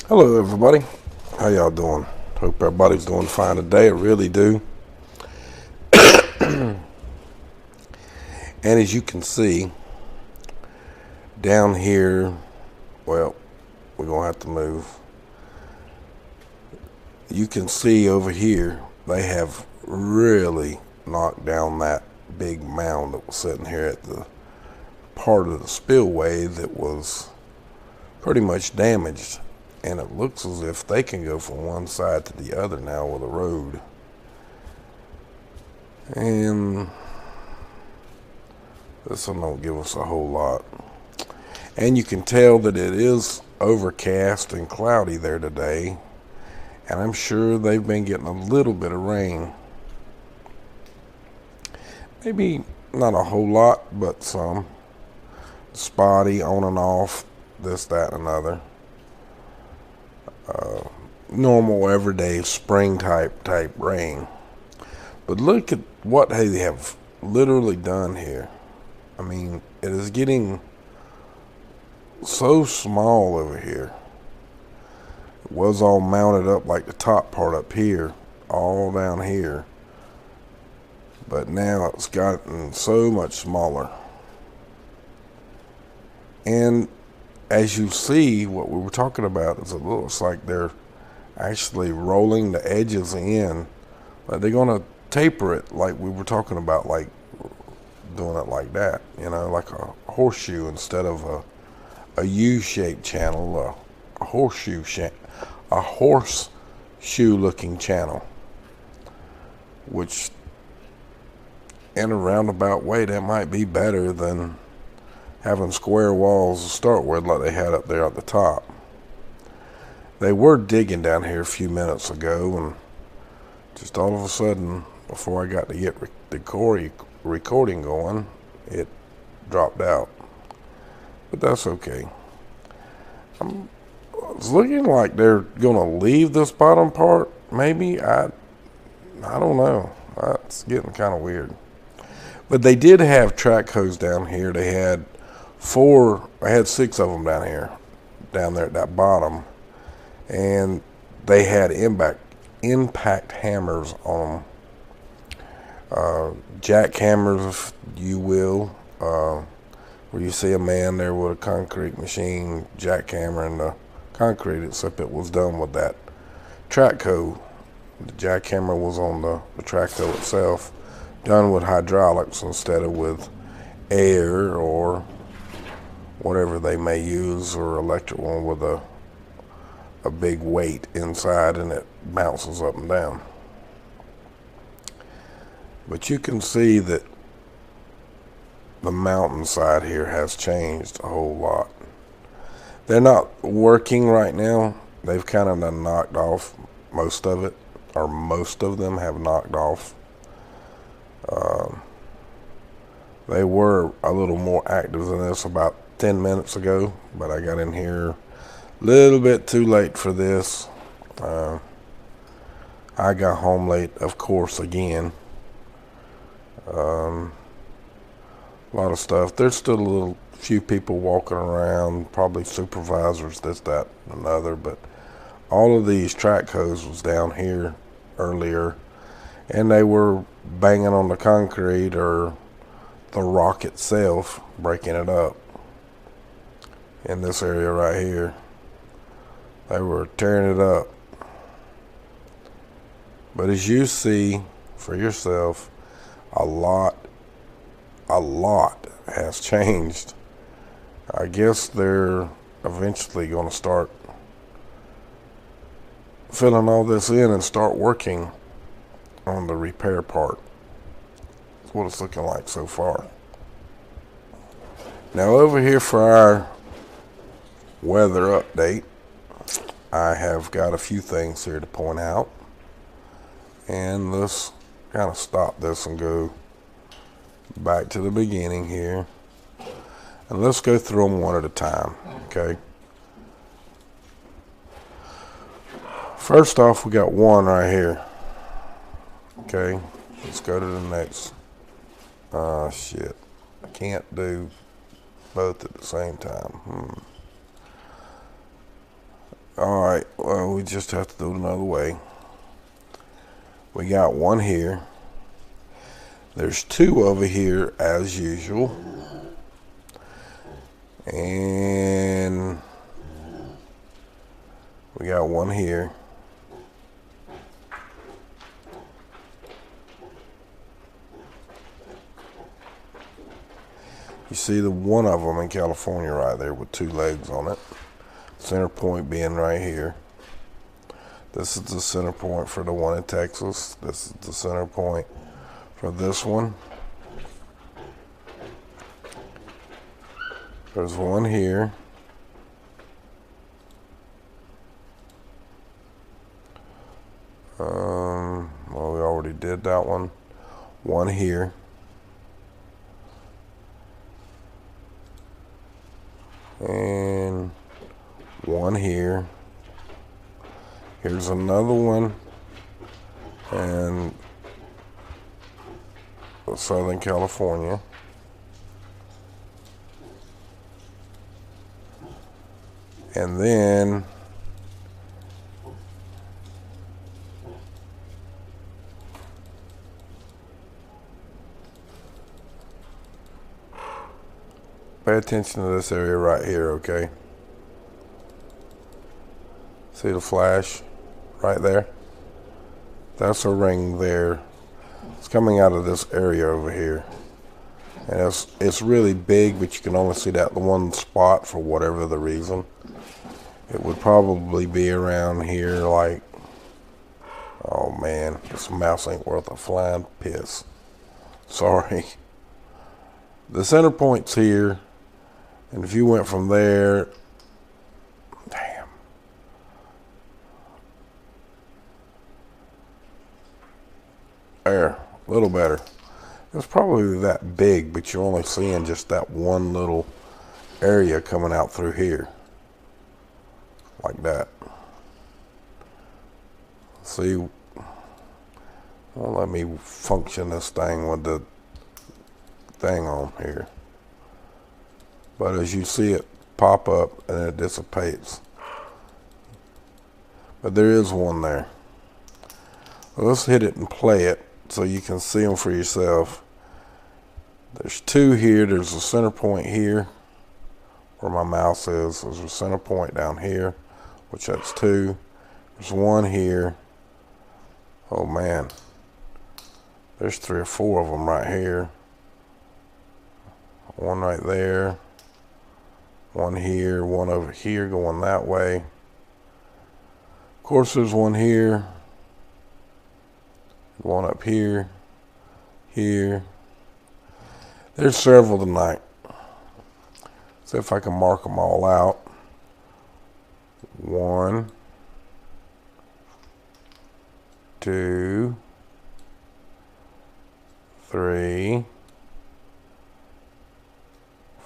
Hello everybody, how y'all doing? Hope everybody's doing fine today. I really do. And as you can see down here, well, we're gonna have to move. You can see over here they have really knocked down that big mound that was sitting here at the part of the spillway that was pretty much damaged, and it looks as if they can go from one side to the other now with a road. And this one don't give us a whole lot. And you can tell that it is overcast and cloudy there today, and I'm sure they've been getting a little bit of rain. Maybe not a whole lot, but some. Spotty, on and off, this, that, and another. Normal, everyday spring type rain. But look at what they have literally done here. I mean, it is getting so small over here. It was all mounted up like the top part up here, all down here. But now it's gotten so much smaller. And as you see, what we were talking about is it looks like they're actually rolling the edges in. Like they're going to taper it like we were talking about, like doing it like that, you know, like a horseshoe instead of a U-shaped channel, a horseshoe looking channel, which in a roundabout way that might be better than having square walls to start with like they had up there at the top. They were digging down here a few minutes ago, and just all of a sudden, before I got to get the recording going, it dropped out. But that's okay. It's looking like they're gonna leave this bottom part. Maybe I don't know. It's getting kind of weird. But they did have track hose down here. They had six of them down there at that bottom, and they had impact hammers on them. Jackhammers, if you will, where you see a man there with a concrete machine jackhammering the concrete, except it was done with that track hoe. The jackhammer was on the track hoe itself, done with hydraulics instead of with air or whatever they may use, or electric one with a big weight inside and it bounces up and down. But you can see that the mountainside here has changed a whole lot. They're not working right now. They've kind of knocked off most of it, or most of them have knocked off. They were a little more active than this about 10 minutes ago, but I got in here a little bit too late for this. I got home late, of course, again. A lot of stuff. There's still a little few people walking around, probably supervisors, this, that, and another, but all of these track hose was down here earlier, and they were banging on the concrete or the rock itself, breaking it up. In this area right here, they were tearing it up. But as you see for yourself, a lot has changed. I guess they're eventually going to start filling all this in and start working on the repair part. That's what it's looking like so far. Now over here for our weather update, I have got a few things here to point out, and let's kind of stop this and go back to the beginning here, and let's go through them one at a time. Okay, first off, we got one right here. Okay, let's go to the next. Shit, I can't do both at the same time. Alright, well, we just have to do it another way. We got one here. There's two over here as usual. And we got one here. You see the one of them in California right there with two legs on it. Center point being right here. This is the center point for the one in Texas. This is the center point for this one. There's one here. Well, we already did that one. One here. And one here. Here's another one. And Southern California. And then pay attention to this area right here, okay? See the flash right there? That's a ring there. It's coming out of this area over here. And it's really big, but you can only see that one spot for whatever the reason. It would probably be around here, like, oh man, this mouse ain't worth a flying piss. Sorry. The center point's here, and if you went from there, damn. There, a little better. It's probably that big, but you're only seeing just that one little area coming out through here. Like that. See, well, let me function this thing with the thing on here. But as you see it pop up and it dissipates. But there is one there. Well, let's hit it and play it so you can see them for yourself. There's two here. There's a center point here where my mouse is. There's a center point down here, which that's two. There's one here. Oh man, there's 3 or 4 of them right here. One right there, one here, one over here going that way. Of course there's one here, one up here, here. There's several tonight. See if I can mark them all out. 1, 2, 3,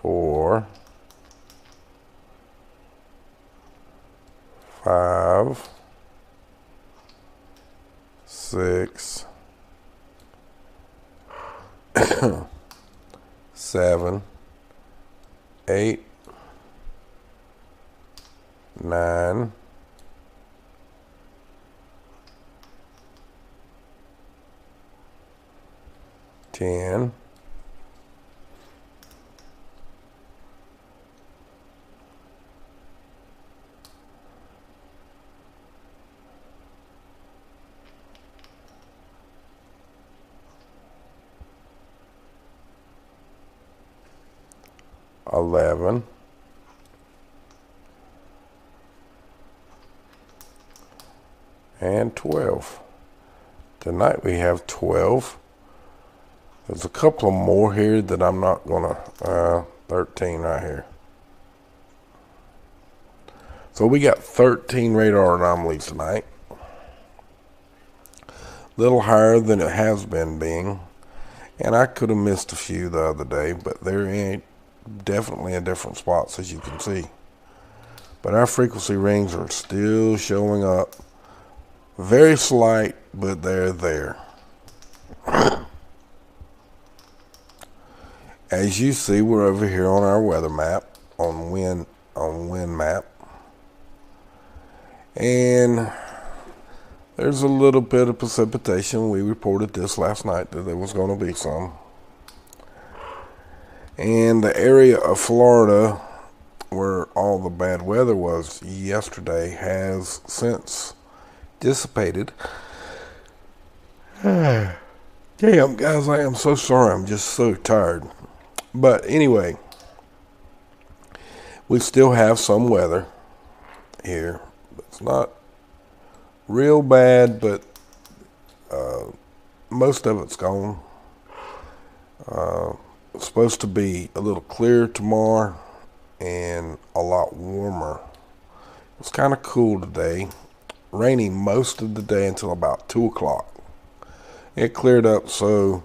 4, 5, 6, 7, 8, 9, 10, 11, 12. Tonight we have 12. There's a couple of more here that I'm not gonna, 13 right here. So we got 13 radar anomalies tonight. A little higher than it has been being. And I could have missed a few the other day, but they're definitely in different spots, as you can see. But our frequency rings are still showing up. Very slight, but they're there. As you see, we're over here on our weather map, on wind map. And there's a little bit of precipitation. We reported this last night that there was going to be some. And the area of Florida where all the bad weather was yesterday has since dissipated. Damn, guys, I am so sorry. I'm just so tired. But anyway, we still have some weather here. It's not real bad, but most of it's gone. It's supposed to be a little clearer tomorrow and a lot warmer. It's kind of cool today. Raining most of the day until about 2 o'clock. It cleared up, so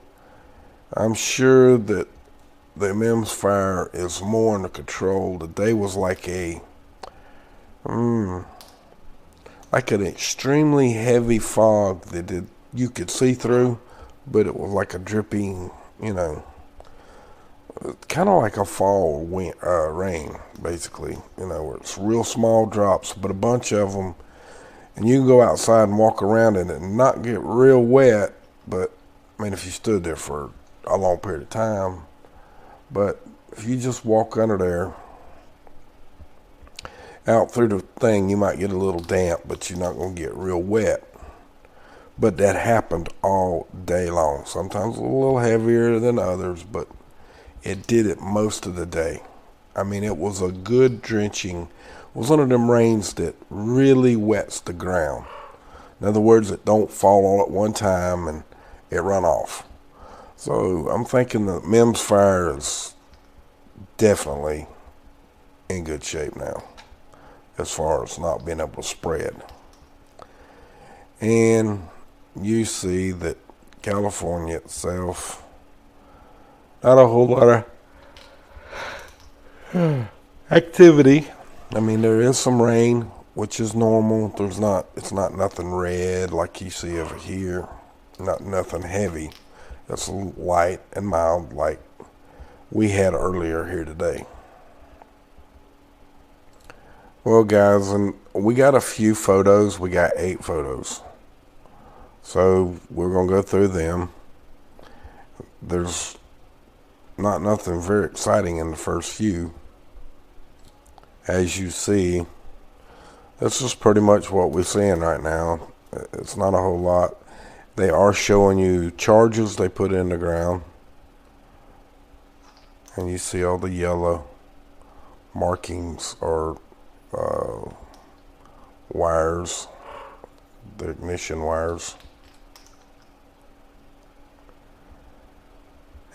I'm sure that the MEMS fire is more under control. The day was like an extremely heavy fog that you could see through, but it was like a dripping, kind of like a fall rain, basically. Where it's real small drops, but a bunch of them, and you can go outside and walk around in it and not get real wet. But I mean, if you stood there for a long period of time, but if you just walk under there, out through the thing, you might get a little damp, but you're not going to get real wet. But that happened all day long. Sometimes a little heavier than others, but it did it most of the day. I mean, it was a good drenching. It was one of them rains that really wets the ground. In other words, it don't fall all at one time and it run off. So I'm thinking the MEMS fire is definitely in good shape now, as far as not being able to spread. And you see that California itself, not a whole lot of activity. I mean, there is some rain, which is normal. It's not nothing red like you see over here. Not nothing heavy. It's light and mild like we had earlier here today. Well, guys, and we got a few photos. We got 8 photos. So we're going to go through them. There's not nothing very exciting in the first few. As you see, this is pretty much what we're seeing right now. It's not a whole lot. They are showing you charges they put in the ground. And you see all the yellow markings or wires, the ignition wires.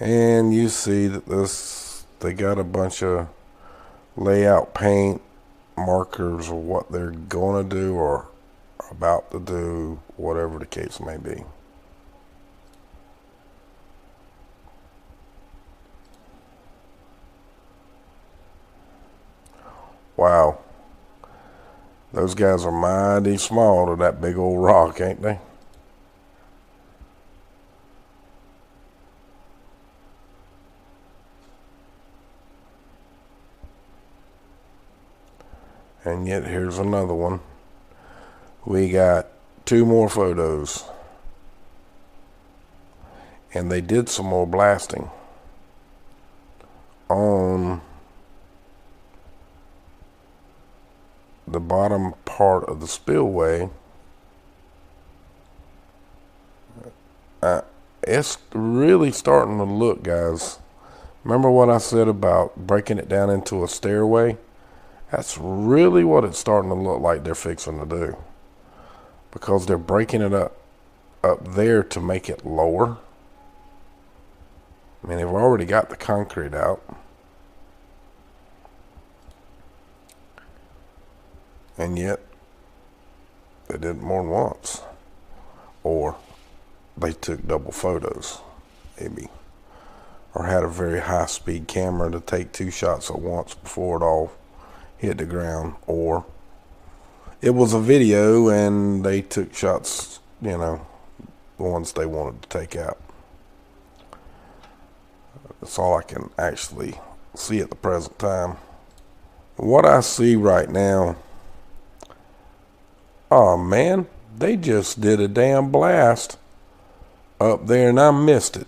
And you see that they got a bunch of layout paint markers of what they're going to do or about to do, whatever the case may be. Wow. Those guys are mighty small to that big old rock, ain't they? And yet here's another one. We got 2 more photos. And they did some more blasting on the bottom part of the spillway. It's really starting to look, guys. Remember what I said about breaking it down into a stairway? That's really what it's starting to look like they're fixing to do. Because they're breaking it up there to make it lower. I mean, they've already got the concrete out. And yet, they did it more than once. Or they took double photos, maybe. Or had a very high-speed camera to take 2 shots at once before it all hit the ground. Or it was a video and they took shots, the ones they wanted to take out. That's all I can actually see at the present time. What I see right now Oh man, they just did a damn blast up there and I missed it.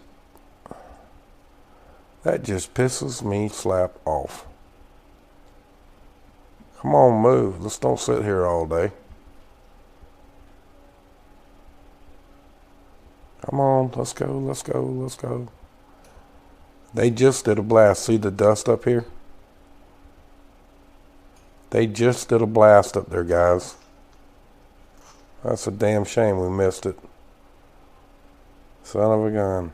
That just pisses me slap off. Come on, move. Let's don't sit here all day. Come on, let's go, let's go, let's go. They just did a blast. See the dust up here? They just did a blast up there, guys. That's a damn shame we missed it. Son of a gun.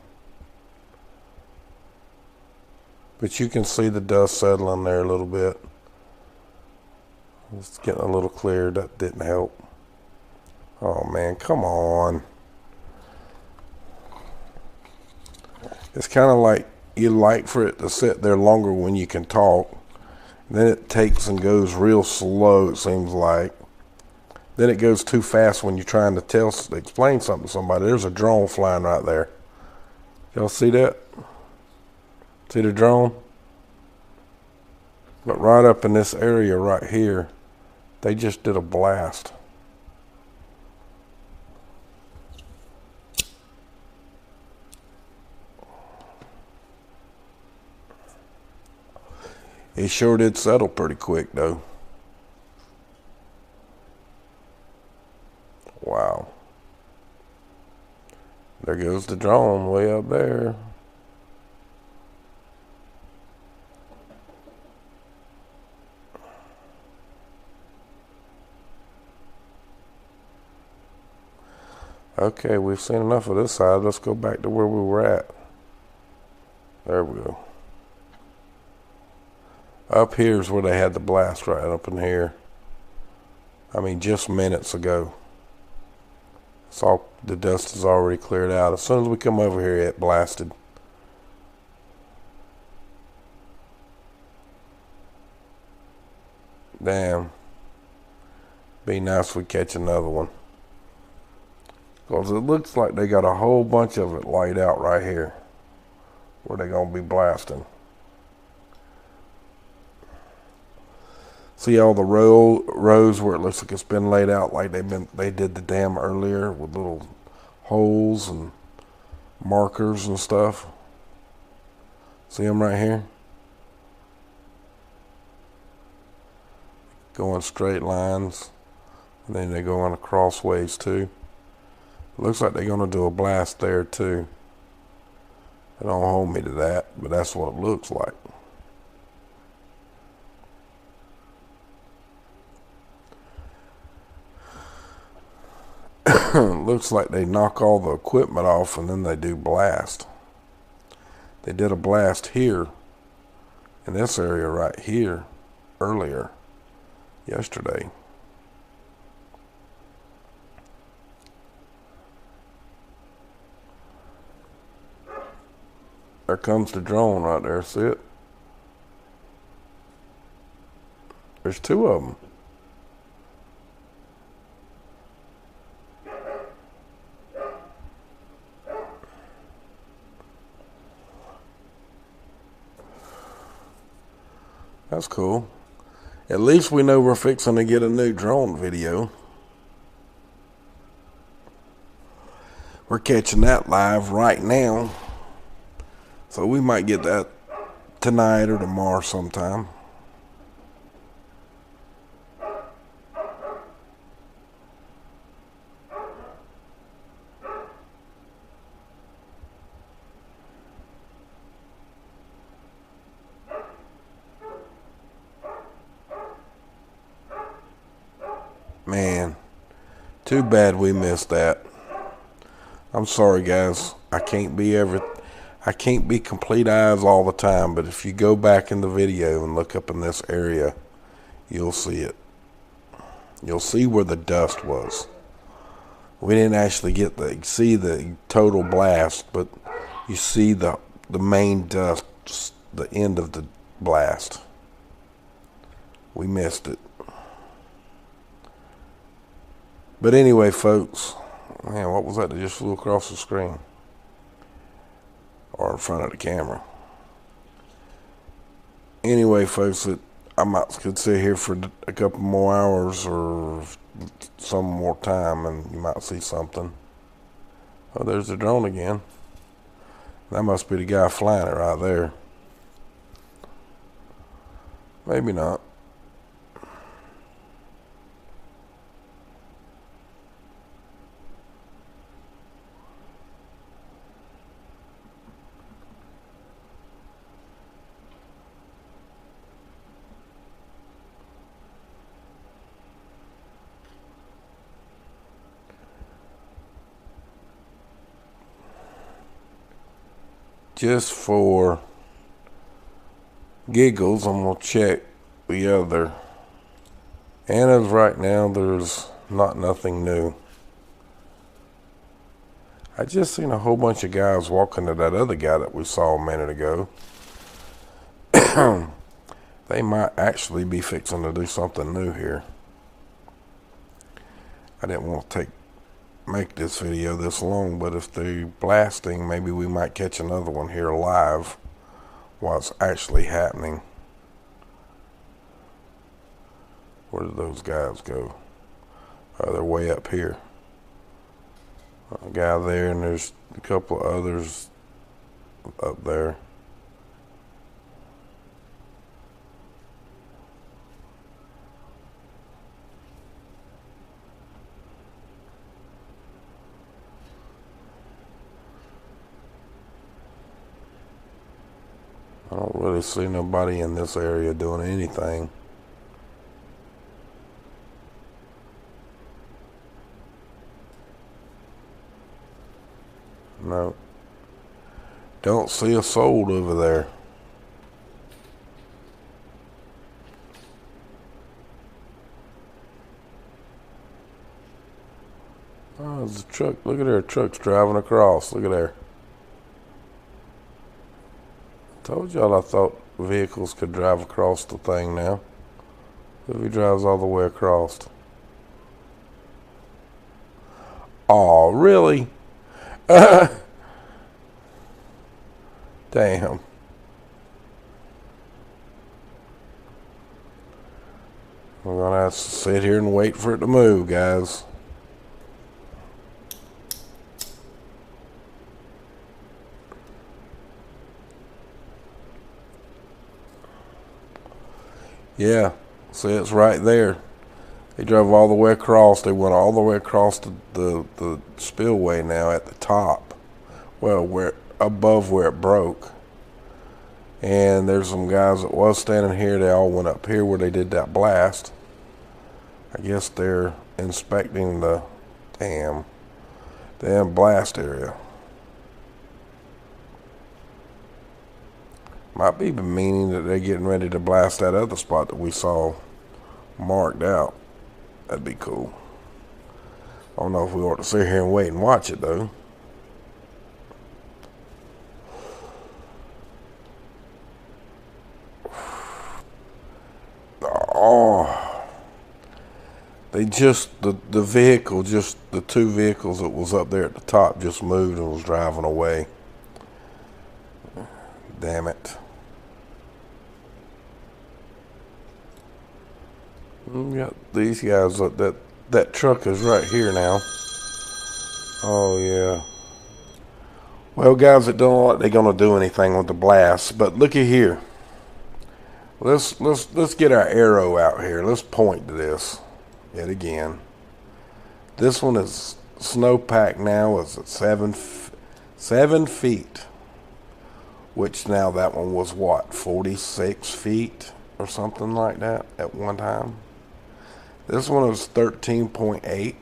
But you can see the dust settling there a little bit. It's getting a little clear. That didn't help. Oh man, come on. It's kind of like you like for it to sit there longer when you can talk. Then it takes and goes real slow, it seems like. Then it goes too fast when you're trying to explain something to somebody. There's a drone flying right there. Y'all see that? See the drone? But right up in this area right here, they just did a blast. It sure did settle pretty quick though. Wow. There goes the drone way up there. Okay, we've seen enough of this side. Let's go back to where we were at. There we go. Up here's where they had the blast, right up in here. I mean, just minutes ago. It's all, the dust is already cleared out. As soon as we come over here, it blasted. Damn. Be nice if we catch another one. Because it looks like they got a whole bunch of it laid out right here where they're going to be blasting. See all the rows where it looks like it's been laid out like they did the dam earlier with little holes and markers and stuff. See them right here? Going straight lines. And then they go on crossways too. It looks like they're going to do a blast there too. They don't hold me to that, but that's what it looks like. Looks like they knock all the equipment off and then they do blast. They did a blast here in this area right here earlier yesterday. There comes the drone right there, see it? There's two of them. That's cool. At least we know we're fixing to get a new drone video. We're catching that live right now. So we might get that tonight or tomorrow sometime. Man, too bad we missed that. I'm sorry, guys. I can't be complete eyes all the time, but if you go back in the video and look up in this area, you'll see it. You'll see where the dust was. We didn't actually see the total blast, but you see the main dust, just the end of the blast. We missed it. But anyway, folks, man, what was that just flew across the screen? Or in front of the camera. Anyway, folks, I could sit here for a couple more hours or some more time and you might see something. Oh, there's the drone again. That must be the guy flying it right there. Maybe not. Just for giggles, I'm going to check the other. And as right now, there's nothing new. I just seen a whole bunch of guys walking to that other guy that we saw a minute ago. They might actually be fixing to do something new here. I didn't want to make this video this long, but if they're blasting, maybe we might catch another one here live while it's actually happening. Where did those guys go? Oh, they're way up here. A guy there, and there's a couple of others up there. I don't really see nobody in this area doing anything. No. Don't see a soul over there. Oh, there's a truck. Look at there. Truck's driving across. Look at there. Told y'all I thought vehicles could drive across the thing now. If he drives all the way across. Aw, really? Damn. We're gonna have to sit here and wait for it to move, guys. Yeah, see, it's right there. They drove all the way across. They went all the way across the spillway now at the top. Well, where above where it broke. And there's some guys that was standing here. They all went up here where they did that blast. I guess they're inspecting the damn blast area. Might be meaning that they're getting ready to blast that other spot that we saw marked out. That'd be cool. I don't know if we ought to sit here and wait and watch it though. Oh, they just the vehicle, just the two vehicles that was up there at the top just moved and was driving away. Damn it. We got these guys. That truck is right here now. Oh yeah. Well, guys, it don't look like they're gonna do anything with the blast. But look at here. Let's get our arrow out here. Let's point to this yet again. This one is snowpack now. Is at 7 feet. Which now that one was what, 46 feet or something like that at one time. This one is 13.8.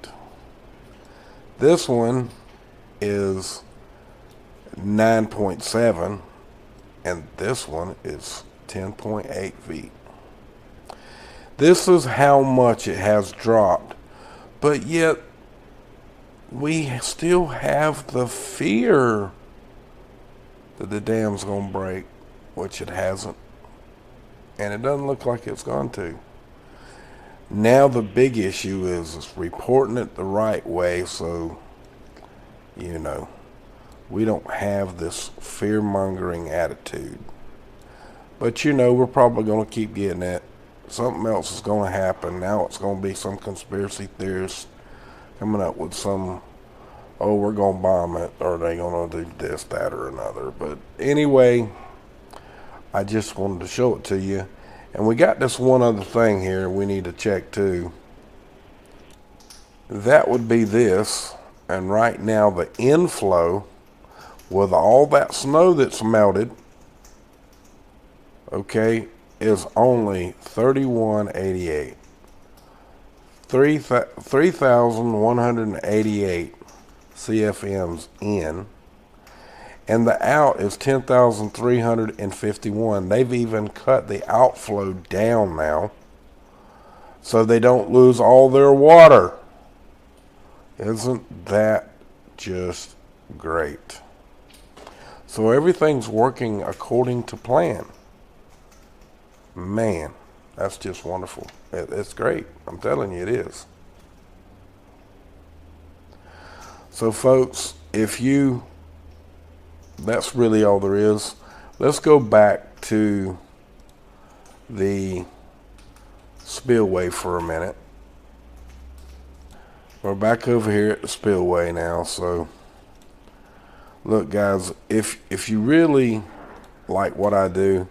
This one is 9.7. And this one is 10.8 feet. This is how much it has dropped. But yet, we still have the fear that the dam's gonna break, which it hasn't, and it doesn't look like it's going to. Now the big issue is reporting it the right way, so you know we don't have this fear-mongering attitude. But you know we're probably gonna keep getting it something else is going to happen. Now it's going to be some conspiracy theorists coming up with some, oh, we're going to bomb it, or they going to do this, that, or another. But anyway, I just wanted to show it to you. And we got this one other thing here we need to check too. That would be this. And right now the inflow with all that snow that's melted, okay, is only 3188. 3,188 CFMs in. And the out is 10,351. They've even cut the outflow down now so they don't lose all their water. Isn't that just great? So everything's working according to plan. Man, that's just wonderful. It's great. I'm telling you, it is. So folks, that's really all there is. Let's go back to the spillway for a minute. We're back over here at the spillway now. So look guys, if you really like what I do,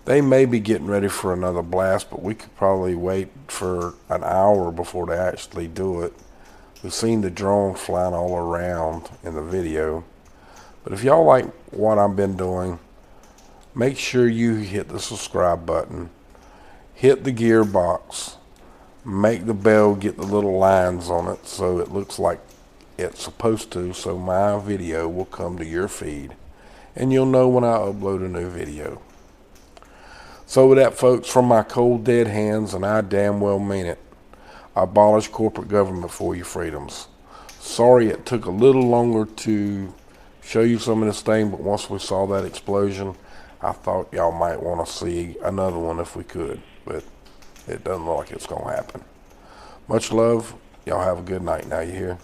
they may be getting ready for another blast, but we could probably wait for an hour before they actually do it. We've seen the drone flying all around in the video. But if y'all like what I've been doing, make sure you hit the subscribe button, hit the gearbox, make the bell get the little lines on it so it looks like it's supposed to, so my video will come to your feed and you'll know when I upload a new video. So with that folks, from my cold dead hands, and I damn well mean it, abolish corporate government for your freedoms. Sorry it took a little longer to show you some of this thing, but once we saw that explosion, I thought y'all might want to see another one if we could, but it doesn't look like it's going to happen. Much love. Y'all have a good night now, you hear?